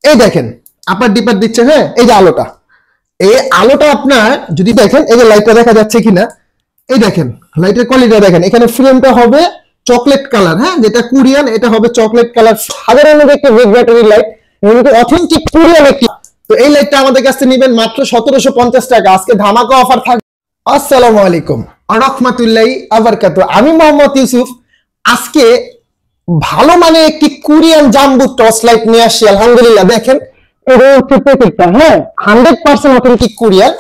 এই দেখেন আপার ডিপার দিচ্ছে। হ্যাঁ, এই যে আলোটা, এই আলোটা আপনার যদি দেখেন, এই যে লাইটটা দেখা যাচ্ছে কিনা, এই দেখেন লাইটের কোয়ালিটি দেখেন। এখানে ফ্রেমটা হবে চকলেট কালার, হ্যাঁ, যেটা কোরিয়ান, এটা হবে চকলেট কালার। সাধারণত একটি বিগ ব্যাটারি লাইট, কিন্তু অথেন্টিক কোরিয়ান একটি। তো এই লাইটটা আমাদের কাছে নেবেন মাত্র 1750 টাকা। আজকে ধামাকা অফার থাকবে। আসসালামু আলাইকুম ওয়া রাহমাতুল্লাহি ওয়া বারাকাতুহু। আমি মোহাম্মদ ইউসুফ। আজকে ভালো মানে একটি কোরিয়ান জাম্বো টর্চ লাইট নিয়ে আসছি। আলহামদুলিল্লাহ, দেখেন এটা হচ্ছে প্যাকেটটা, হ্যাঁ, 100% অথেন্টিক কোরিয়ান।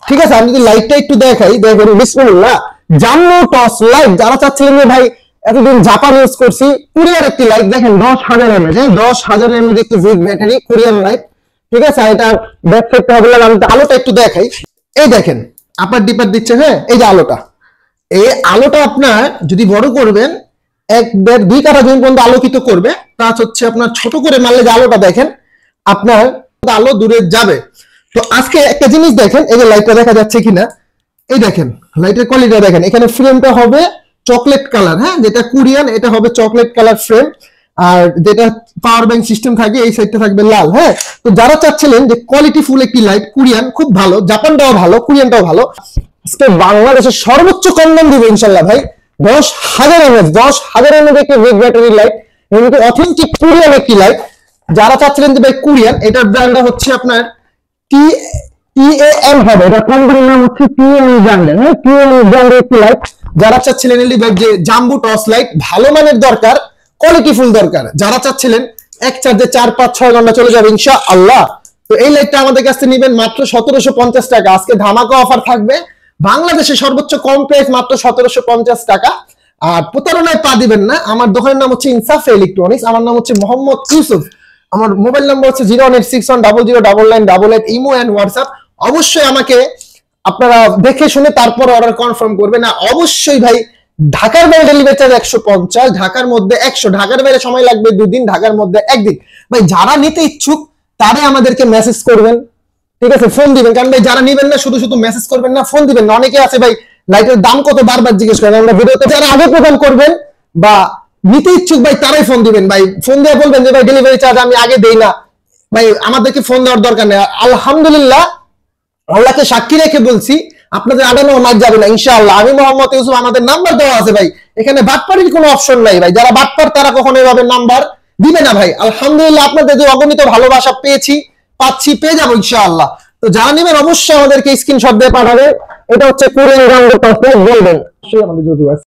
ঠিক আছে, আমি যদি লাইটটা একটু দেখাই, দেখেন বিসমিল্লাহ, জাম্বো টর্চ লাইট। যারা চাচ্ছিলেন যে ভাই এতদিন জাপান ইউজ করছি, কোরিয়ার একটি লাইট, দেখেন 10,000 mAh, 10,000 mAh একটি বিগ ব্যাটারি কোরিয়ান লাইট। ঠিক আছে, এটা ব্যাক সাইডটা হবে, আমি আলোটা একটু দেখাই। এই দেখেন আপার ডিপার দিচ্ছে। হ্যাঁ, এই যে আলোটা, এই আলোটা আপনার যদি বড় করবেন 1-1.5-2 কাঠা জমি পর্যন্ত আলোকিত করবে। তা হচ্ছে আপনার ছোট করে মারলে যে আলোটা দেখেন, আপনার আলো দূরে যাবে। তো আজকে একটা জিনিস দেখেন, এই যে লাইটটা দেখা যাচ্ছে কিনা, এই দেখেন লাইটের কোয়ালিটি দেখেন। এখানে ফ্রেমটা হবে চকলেট কালার, হ্যাঁ, যেটা কোরিয়ান, এটা হবে চকলেট কালার ফ্রেম। আর যেটা পাওয়ার ব্যাংক সিস্টেম থাকে, এই সাইডটা থাকবে লাল। হ্যাঁ, তো যারা চাচ্ছিলেন যে কোয়ালিটি ফুল একটি লাইট, কোরিয়ান খুব ভালো, জাপানটাও ভালো, কোরিয়ানটাও ভালো, আজকে বাংলাদেশের সর্বোচ্চ কম দাম দিব ইনশাল্লাহ ভাই। 10,000 mAh, 10,000 mAh একটি বিগ ব্যাটারি লাইট, কিন্তু অথেন্টিক কোরিয়ান একটি লাইট। যারা চাচ্ছিলেন যে ভাই কোরিয়ান, এটার ব্র্যান্ডটা হচ্ছে আপনার TAM হবে, এটা কোম্পানির নাম হচ্ছে TAM ব্র্যান্ডের। হ্যাঁ, TAM ব্র্যান্ডের একটি লাইট। যারা চাচ্ছিলেন যে জাম্বো টর্চ লাইট ভালো মানের দরকার, কোয়ালিটি ফুল দরকার, যারা চাচ্ছিলেন এক চার্জে 4-5-6 ঘন্টা চলে যাবে ইনশাআল্লাহ, তো এই লাইটটা আমাদের কাছে নেবেন মাত্র 1750 টাকা। আজকে ধামাকা অফার থাকবে। বাংলাদেশে সর্বোচ্চ কম প্রাইস মাত্র 1750 টাকা। আর প্রতারণায় পা দিবেন না। আমার দোকানের নাম হচ্ছে ইনসাফ ইলেকট্রনিক্স, আমার নাম হচ্ছে মোহাম্মদ ইউসুফ। আমার মোবাইল নাম্বার হচ্ছে 01861009988, ইমো এন্ড হোয়াটসঅ্যাপ। অবশ্যই আমাকে আপনারা দেখে শুনে তারপর অর্ডার কনফার্ম করবেন। না, অবশ্যই ভাই ঢাকার বাইরে ডেলিভারি চার্জ 150, ঢাকার মধ্যে 100, ঢাকার বাইরে সময় লাগবে 2 দিন, ঢাকার মধ্যে 1 দিন। ভাই যারা নিতে ইচ্ছুক তারা আমাদেরকে মেসেজ করবেন, ঠিক আছে, ফোন দিবেন। কারণ ভাই যারা নিবেন না শুধু শুধু মেসেজ করবেন না, ফোন দিবেন না। অনেকে আছে ভাই লাইটের দাম কত বারবার জিজ্ঞেস করেন আমরা ভিডিওতে। যারা আগে প্রদান করবেন বা নিতে ইচ্ছুক ভাই, তারাই ফোন দিবেন। ভাই ফোন দিয়ে বলবেন যে ভাই ডেলিভারি চার্জ আমি আগে দেই না, ভাই আমাদেরকে ফোন দেওয়ার দরকার নেই। আলহামদুলিল্লাহ, আল্লাহকে সাক্ষী রেখে বলছি, আপনাদের আদানো মার যাবে না ইনশাআল্লাহ। আমি মোহাম্মদ ইউসুফ, আমাদের নাম্বার দেওয়া আছে ভাই। এখানে বাটপাড়ির কোনো অপশন নাই ভাই। যারা বাটপার তারা কখনো এভাবে নাম্বার দিবে না ভাই। আলহামদুলিল্লাহ, আপনাদের যে অগণিত ভালোবাসা পাচ্ছি, পেয়ে যাবো ইনশাআল্লাহ। তো যারা নেবেন অবশ্যই আমাদেরকে স্ক্রিনশট দিয়ে পাঠাবে। এটা হচ্ছে কোরিয়ান জাম্বো টর্চ লাইট, বলবেন আমাদের যদি